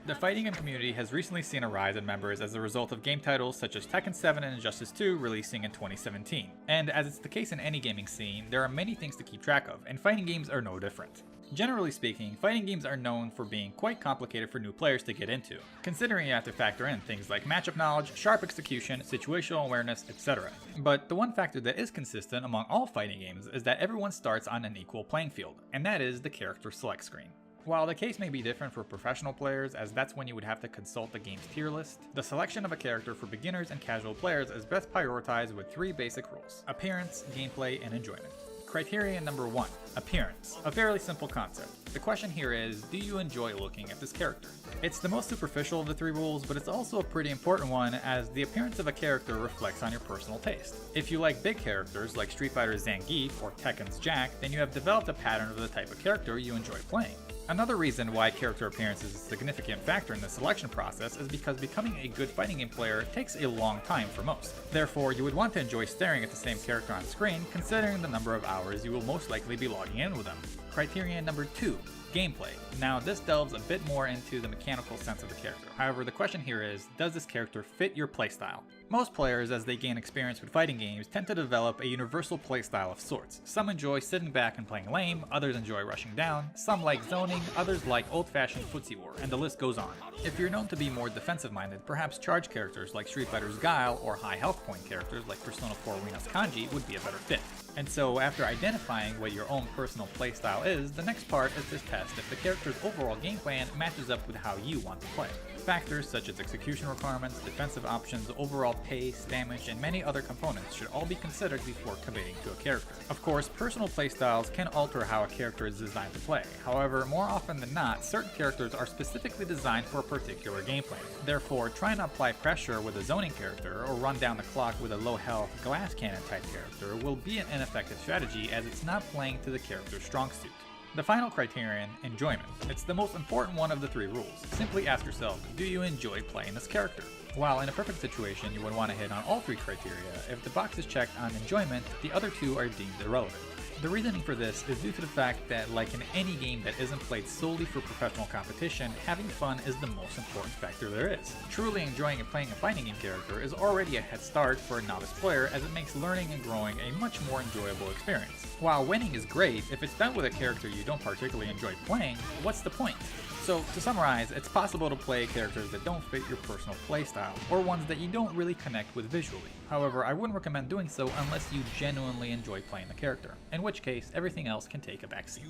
The fighting game community has recently seen a rise in members as a result of game titles such as Tekken 7 and Injustice 2 releasing in 2017. And as it's the case in any gaming scene, there are many things to keep track of, and fighting games are no different. Generally speaking, fighting games are known for being quite complicated for new players to get into, considering you have to factor in things like matchup knowledge, sharp execution, situational awareness, etc. But the one factor that is consistent among all fighting games is that everyone starts on an equal playing field, and that is the character select screen. While the case may be different for professional players, as that's when you would have to consult the game's tier list, the selection of a character for beginners and casual players is best prioritized with three basic rules: appearance, gameplay, and enjoyment. Criterion number 1, appearance. A fairly simple concept. The question here is, do you enjoy looking at this character? It's the most superficial of the three rules, but it's also a pretty important one, as the appearance of a character reflects on your personal taste. If you like big characters like Street Fighter's Zangief or Tekken's Jack, then you have developed a pattern of the type of character you enjoy playing. Another reason why character appearance is a significant factor in the selection process is because becoming a good fighting game player takes a long time for most. Therefore, you would want to enjoy staring at the same character on screen, considering the number of hours you will most likely be logging in with them. Criterion number 2, gameplay. Now, this delves a bit more into the mechanical sense of the character. However, the question here is, does this character fit your playstyle? Most players, as they gain experience with fighting games, tend to develop a universal playstyle of sorts. Some enjoy sitting back and playing lame, others enjoy rushing down, some like zoning, others like old-fashioned footsie war, and the list goes on. If you're known to be more defensive-minded, perhaps charge characters like Street Fighter's Guile or high health point characters like Persona 4 Rena's Kanji would be a better fit. And so, after identifying what your own personal playstyle is, the next part is to test if the character's overall game plan matches up with how you want to play. Factors such as execution requirements, defensive options, overall pace, damage, and many other components should all be considered before committing to a character. Of course, personal playstyles can alter how a character is designed to play. However, more often than not, certain characters are specifically designed for a particular game plan. Therefore, trying to apply pressure with a zoning character or run down the clock with a low health glass cannon type character will be an ineffective strategy, as it's not playing to the character's strong suit. The final criterion, enjoyment. It's the most important one of the three rules. Simply ask yourself, do you enjoy playing this character? While in a perfect situation you would want to hit on all three criteria, if the box is checked on enjoyment, the other two are deemed irrelevant. The reasoning for this is due to the fact that, like in any game that isn't played solely for professional competition, having fun is the most important factor there is. Truly enjoying and playing a fighting game character is already a head start for a novice player, as it makes learning and growing a much more enjoyable experience. While winning is great, if it's done with a character you don't particularly enjoy playing, what's the point? So, to summarize, it's possible to play characters that don't fit your personal playstyle, or ones that you don't really connect with visually. However, I wouldn't recommend doing so unless you genuinely enjoy playing the character, in which case everything else can take a backseat.